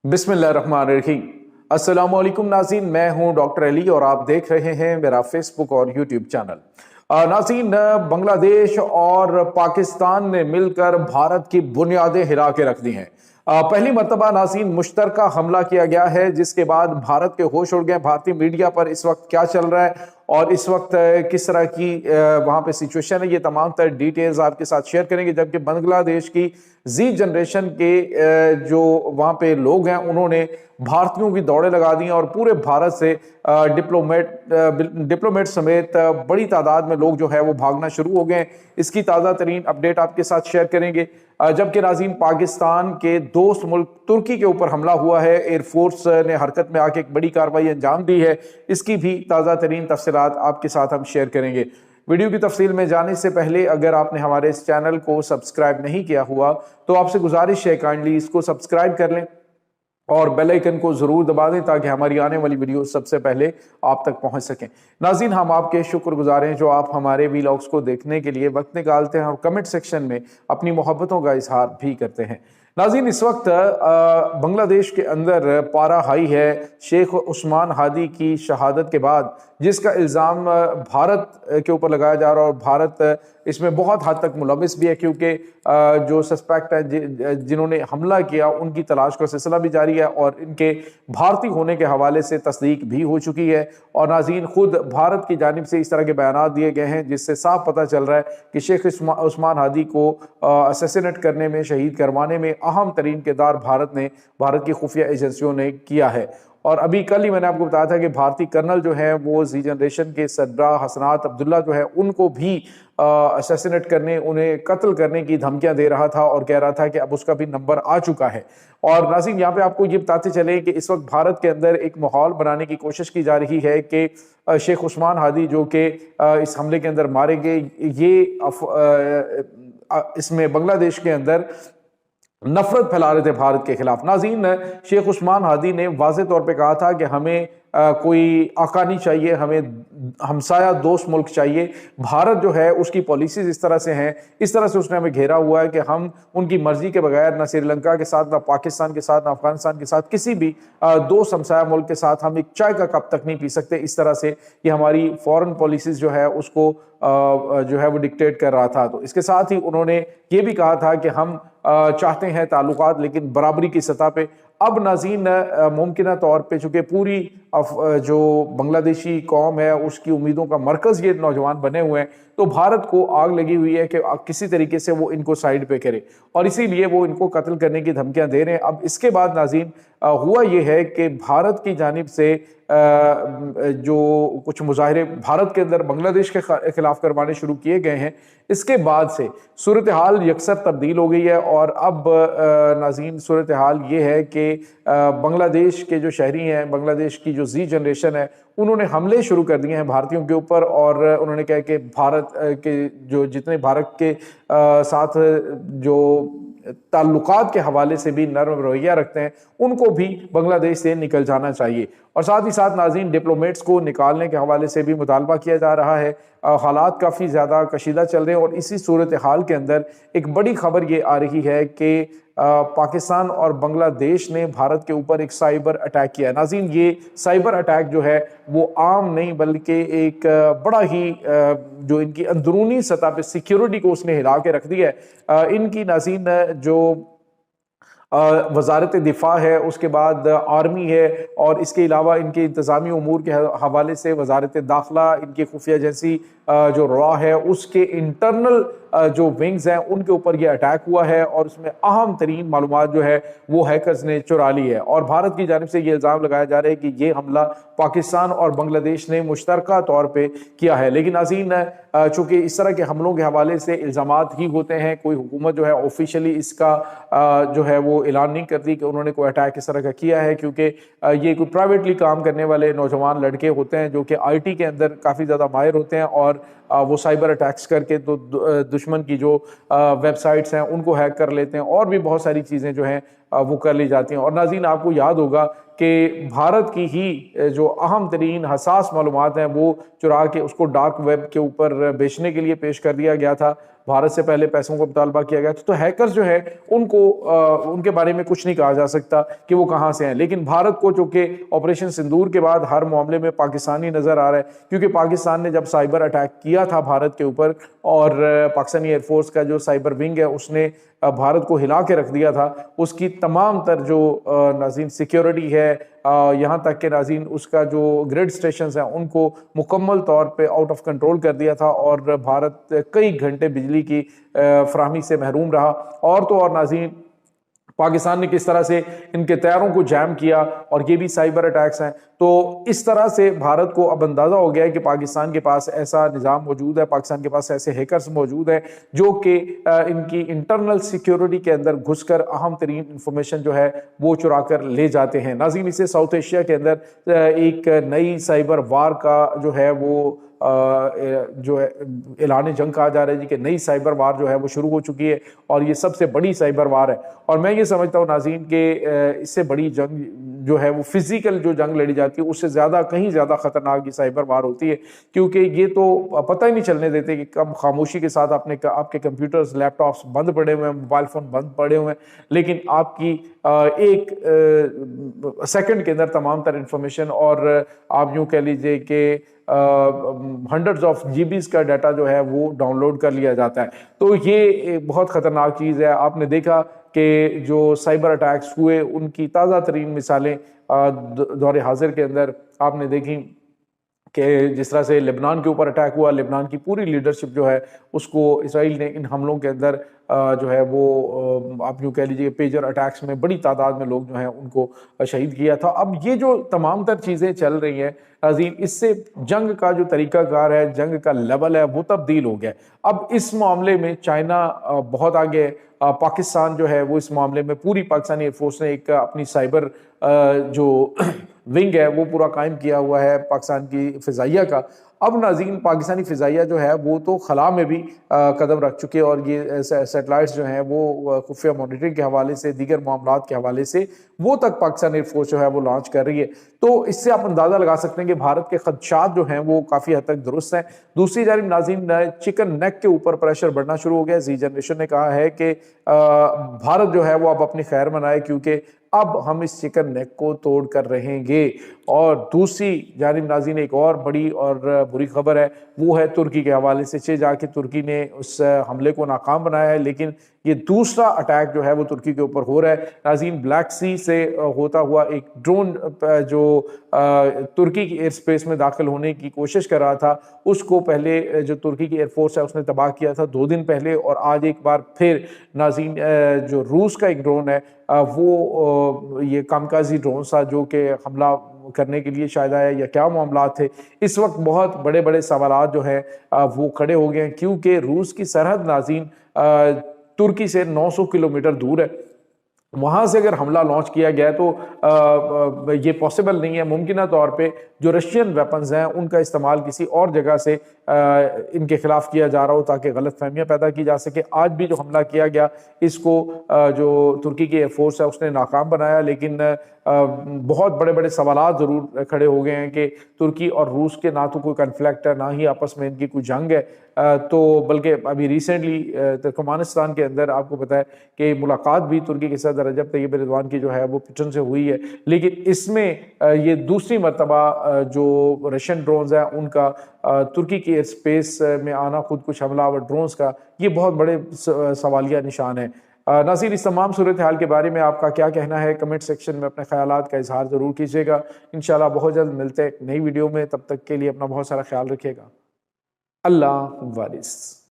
बिस्मिल्लाहिर्रहमानिर्रहीम। अस्सलामुअलैकुम नाज़रीन, मैं हूं डॉक्टर अली और आप देख रहे हैं मेरा फेसबुक और यूट्यूब चैनल। नाज़रीन, बांग्लादेश और पाकिस्तान ने मिलकर भारत की बुनियादें हिला के रख दी हैं। पहली मर्तबा नाज़रीन मुश्तरका हमला किया गया है, जिसके बाद भारत के होश उड़ गए। भारतीय मीडिया पर इस वक्त क्या चल रहा है और इस वक्त किस तरह की वहां पे सिचुएशन है, ये तमाम तर डिटेल्स आपके साथ शेयर करेंगे। जबकि बांग्लादेश की जी जनरेशन के जो वहां पे लोग हैं, उन्होंने भारतीयों की दौड़े लगा दी हैं और पूरे भारत से डिप्लोमेट समेत बड़ी तादाद में लोग जो है वो भागना शुरू हो गए। इसकी ताज़ा तरीन अपडेट आपके साथ शेयर करेंगे। जबकि नाज़रीन, पाकिस्तान के दोस्त मुल्क तुर्की के ऊपर हमला हुआ है। एयरफोर्स ने हरकत में आके एक बड़ी कार्रवाई अंजाम दी है। इसकी भी ताज़ा तरीन तफसीलात आपके साथ हम शेयर करेंगे। वीडियो की तफसील में जाने से पहले अगर आपने हमारे इस चैनल को सब्सक्राइब नहीं किया हुआ तो आपसे गुजारिश है काइंडली इसको सब्सक्राइब कर लें और बेल आइकन को जरूर दबा दें ताकि हमारी आने वाली वीडियो सबसे पहले आप तक पहुंच सकें। नाज़रीन, हम आपके शुक्रगुजार हैं जो आप हमारे वीलॉग्स को देखने के लिए वक्त निकालते हैं और कमेंट सेक्शन में अपनी मोहब्बतों का इजहार भी करते हैं। नाज़रीन, इस वक्त बांग्लादेश के अंदर पारा हाई है शेख उस्मान हादी की शहादत के बाद, जिसका इल्ज़ाम भारत के ऊपर लगाया जा रहा है और भारत इसमें बहुत हद तक मुलविस भी है, क्योंकि जो सस्पेक्ट है जिन्होंने हमला किया उनकी तलाश का सिलसिला भी जारी है और इनके भारतीय होने के हवाले से तस्दीक भी हो चुकी है। और नाज़रीन, खुद भारत की जानिब से इस तरह के बयान दिए गए हैं जिससे साफ पता चल रहा है कि शेख उस्मान हादी को असैसिनेट करने में, शहीद करवाने में अहम तरीन किरदार भारत की खुफिया एजेंसियों ने किया है। और अभी कल ही मैंने आपको बताया था कि भारतीय कर्नल जो है वो जी जनरेशन के सरबराह हसनात अब्दुल्ला जो है उनको भी असैसिनेट करने, उन्हें कत्ल करने की धमकियां दे रहा था और कह रहा था कि अब उसका भी नंबर आ चुका है। और नाज़रीन, यहाँ पे आपको ये बताते चले कि इस वक्त भारत के अंदर एक माहौल बनाने की कोशिश की जा रही है कि शेख उस्मान हादी जो कि इस हमले के अंदर मारे गए, ये इसमें बांग्लादेश के अंदर नफरत फैला रहे थे भारत के खिलाफ। नाज़रीन, शेख उस्मान हादी ने वाज़े तौर पे कहा था कि हमें कोई आका नहीं चाहिए, हमें हमसाया दोस्त मुल्क चाहिए। भारत जो है उसकी पॉलिसीज इस तरह से हैं, इस तरह से उसने हमें घेरा हुआ है कि हम उनकी मर्जी के बगैर ना श्रीलंका के साथ, ना पाकिस्तान के साथ, ना अफगानिस्तान के साथ, किसी भी दोस्त हमसाया मुल्क के साथ हम एक चाय का कप तक नहीं पी सकते। इस तरह से कि हमारी फॉरेन पॉलिसीज जो है उसको जो है वो डिक्टेट कर रहा था। तो इसके साथ ही उन्होंने ये भी कहा था कि हम चाहते हैं ताल्लुकात, लेकिन बराबरी की सतह पे। अब नाज़रीन, मुमकिन तौर पे चूंकि पूरी जो बांग्लादेशी कौम है उसकी उम्मीदों का मरकज़ ये नौजवान बने हुए हैं, तो भारत को आग लगी हुई है कि किसी तरीके से वो इनको साइड पे करे और इसीलिए वो इनको कत्ल करने की धमकियां दे रहे हैं। अब इसके बाद नाज़रीन हुआ ये है कि भारत की जानिब से जो कुछ मुजाहरे भारत के अंदर बांग्लादेश के खिलाफ करवाने शुरू किए गए हैं, इसके बाद से सूरत हाल यकसर तब्दील हो गई है। और अब नाज़रीन, सूरत हाल ये है कि बांग्लादेश के जो शहरी हैं, बांग्लादेश की जो जी जनरेशन है, उन्होंने हमले शुरू कर दिए हैं भारतीयों के ऊपर और उन्होंने कहा कि भारत के जो जितने भारत के साथ जो ताल्लुकात के हवाले से भी नरम रवैया रखते हैं, उनको भी बांग्लादेश से निकल जाना चाहिए। और साथ ही साथ नाज़रीन, डिप्लोमेट्स को निकालने के हवाले से भी मुतालबा किया जा रहा है। हालात काफ़ी ज़्यादा कशीदा चल रहे हैं और इसी सूरत हाल के अंदर एक बड़ी खबर ये आ रही है कि पाकिस्तान और बांग्लादेश ने भारत के ऊपर एक साइबर अटैक किया है। नाज़रीन, ये साइबर अटैक जो है वो आम नहीं बल्कि एक बड़ा ही जो इनकी अंदरूनी सतह पे सिक्योरिटी को उसने हिला के रख दिया है। इनकी नाज़रीन जो वजारत दिफा है, उसके बाद आर्मी है और इसके अलावा इनके इंतज़ामी उमूर के हवाले से वजारत दाखिला, इनकी खुफिया एजेंसी जो रॉ है उसके इंटरनल जो विंग्स हैं उनके ऊपर यह अटैक हुआ है और उसमें अहम तरीन मालूमात जो है वो हैकर्स ने चुरा ली है। और भारत की जानिब से ये इल्ज़ाम लगाया जा रहा है कि ये हमला पाकिस्तान और बांग्लादेश ने मुश्तरका तौर पर किया है। लेकिन नाज़रीन, चूँकि इस तरह के हमलों के हवाले से इल्ज़ामात ही होते हैं, कोई हुकूमत जो है ऑफिशियली इसका जो है वो ऐलान नहीं करती कि उन्होंने कोई अटैक इस तरह का किया है, क्योंकि ये कोई प्राइवेटली काम करने वाले नौजवान लड़के होते हैं जो कि आईटी के अंदर काफ़ी ज़्यादा माहिर होते हैं और वो साइबर अटैक्स करके तो दुश्मन की जो वेबसाइट्स हैं उनको हैक कर लेते हैं और भी बहुत सारी चीज़ें जो हैं वो कर ली जाती हैं। और नाज़रीन, आपको याद होगा कि भारत की ही जो अहम तरीन हसास मालूमात हैं वो चुरा के उसको डार्क वेब के ऊपर बेचने के लिए पेश कर दिया गया था। भारत से पहले पैसों को मुतालबा किया गया था। तो हैकर्स जो है उनको उनके बारे में कुछ नहीं कहा जा सकता कि वो कहाँ से हैं, लेकिन भारत को चूंकि ऑपरेशन सिंदूर के बाद हर मामले में पाकिस्तानी नजर आ रहा है, क्योंकि पाकिस्तान ने जब साइबर अटैक किया था भारत के ऊपर और पाकिस्तानी एयरफोर्स का जो साइबर विंग है उसने भारत को हिला के रख दिया था, उसकी तमाम तर जो नाज़रीन सिक्योरिटी है, यहाँ तक कि नाज़रीन उसका जो ग्रिड स्टेशन हैं उनको मुकम्मल तौर पे आउट ऑफ कंट्रोल कर दिया था और भारत कई घंटे बिजली की फराहमी से महरूम रहा। और तो और नाज़रीन, पाकिस्तान ने किस तरह से इनके तैयारों को जैम किया और ये भी साइबर अटैक्स हैं। तो इस तरह से भारत को अब अंदाजा हो गया है कि पाकिस्तान के पास ऐसा निज़ाम मौजूद है, पाकिस्तान के पास ऐसे हैकर्स मौजूद हैं जो कि इनकी इंटरनल सिक्योरिटी के अंदर घुसकर अहम तरीन इंफॉर्मेशन जो है वो चुरा कर ले जाते हैं। नाज़रीन, इसे साउथ एशिया के अंदर एक नई साइबर वार का जो है वो जो है ऐलान जंग कहा जा रहा है जी कि नई साइबर वार जो है वो शुरू हो चुकी है और ये सबसे बड़ी साइबर वार है। और मैं ये समझता हूँ नाज़रीन कि इससे बड़ी जंग जो है वो फिजिकल जो जंग लड़ी जाती है उससे ज़्यादा कहीं ज़्यादा खतरनाक ये साइबर वार होती है, क्योंकि ये तो पता ही नहीं चलने देते कि कब खामोशी के साथ आपके कंप्यूटर्स लैपटॉप्स बंद पड़े हुए हैं, मोबाइल फ़ोन बंद पड़े हुए हैं, लेकिन आपकी एक सेकंड के अंदर तमाम तर इंफॉर्मेशन और आप यूँ कह लीजिए कि हंड्रेड्स ऑफ जीबीज का डाटा जो है वो डाउनलोड कर लिया जाता है। तो ये बहुत ख़तरनाक चीज़ है। आपने देखा कि जो साइबर अटैक्स हुए उनकी ताज़ा तरीन मिसालें दौरे हाजिर के अंदर आपने देखी कि जिस तरह से लेबनान के ऊपर अटैक हुआ, लेबनान की पूरी लीडरशिप जो है उसको इसराइल ने इन हमलों के अंदर जो है वो आप यूँ कह लीजिए पेजर अटैक्स में बड़ी तादाद में लोग जो हैं उनको शहीद किया था। अब ये जो तमाम तर चीज़ें चल रही हैं नाज़रीन, इससे जंग का जो तरीक़ाकार है, जंग का लेवल है वो तब्दील हो गया। अब इस मामले में चाइना बहुत आगे, पाकिस्तान जो है वो इस मामले में पूरी पाकिस्तानी एयरफोर्स ने एक अपनी साइबर जो विंग है वो पूरा कायम किया हुआ है पाकिस्तान की फ़िज़ाइया का। अब नाज़रीन, पाकिस्तानी फ़िज़ाइया जो है वो तो खला में भी कदम रख चुके हैं और ये सैटेलाइट्स जो हैं वो खुफिया मॉनिटरिंग के हवाले से, दीगर मामलात के हवाले से वो तक पाकिस्तान एयरफोर्स जो है वो लॉन्च कर रही है। तो इससे आप अंदाज़ा लगा सकते हैं कि भारत के खदशात जो हैं वो काफ़ी हद तक दुरुस्त हैं। दूसरी जानिब नाज़रीन, चिकन नेक के ऊपर प्रेशर बढ़ना शुरू हो गया। जी जनरेशन ने कहा है कि भारत जो है वो अब अपनी खैर मनाए, क्योंकि अब हम इस चिकन नेक को तोड़ कर रहेंगे। और दूसरी जानिब नाज़रीन, एक और बड़ी और बुरी खबर है, वो है तुर्की के हवाले से। जाके तुर्की ने उस हमले को नाकाम बनाया है, लेकिन ये दूसरा अटैक जो है वो तुर्की के ऊपर हो रहा है। नाज़रीन, ब्लैक सी से होता हुआ एक ड्रोन जो तुर्की की एयर स्पेस में दाखिल होने की कोशिश कर रहा था, उसको पहले जो तुर्की की एयरफोर्स है उसने तबाह किया था 2 दिन पहले, और आज एक बार फिर नाज़रीन जो रूस का एक ड्रोन है वो ये कामकाजी ड्रोन था जो कि हमला करने के लिए शायद आया, या क्या मामला थे। इस वक्त बहुत बड़े बड़े सवाल जो है वो खड़े हो गए हैं, क्योंकि रूस की सरहद नाज़रीन तुर्की से 900 किलोमीटर दूर है। वहाँ से अगर हमला लॉन्च किया गया तो ये पॉसिबल नहीं है। मुमकिन तौर पे जो रशियन वेपन्स हैं उनका इस्तेमाल किसी और जगह से इनके खिलाफ किया जा रहा हो ताकि गलत फहमियाँ पैदा की जा सके। आज भी जो हमला किया गया इसको जो तुर्की की एयरफोर्स है उसने नाकाम बनाया, लेकिन बहुत बड़े बड़े सवालात ज़रूर खड़े हो गए हैं कि तुर्की और रूस के ना तो कोई कन्फ्लिक्ट है, ना ही आपस में इनकी कोई जंग है, तो बल्कि अभी रिसेंटली तुर्कमानिस्तान के अंदर आपको पता है कि मुलाकात भी तुर्की के सदर रजब तैयब एर्दोगान की जो है वो पुतिन से हुई है। लेकिन इसमें ये दूसरी मरतबा जो रशियन ड्रोन्स हैं उनका तुर्की की एयर स्पेस में आना, खुद कुछ हमलावर ड्रोन्स का, ये बहुत बड़े सवालिया निशान है। नाज़रीन, इस तमाम सूरत हाल के बारे में आपका क्या कहना है? कमेंट सेक्शन में अपने ख्यालात का इजहार ज़रूर कीजिएगा। इंशाल्लाह बहुत जल्द मिलते हैं एक नई वीडियो में, तब तक के लिए अपना बहुत सारा ख्याल रखिएगा। अल्लाह वारिस।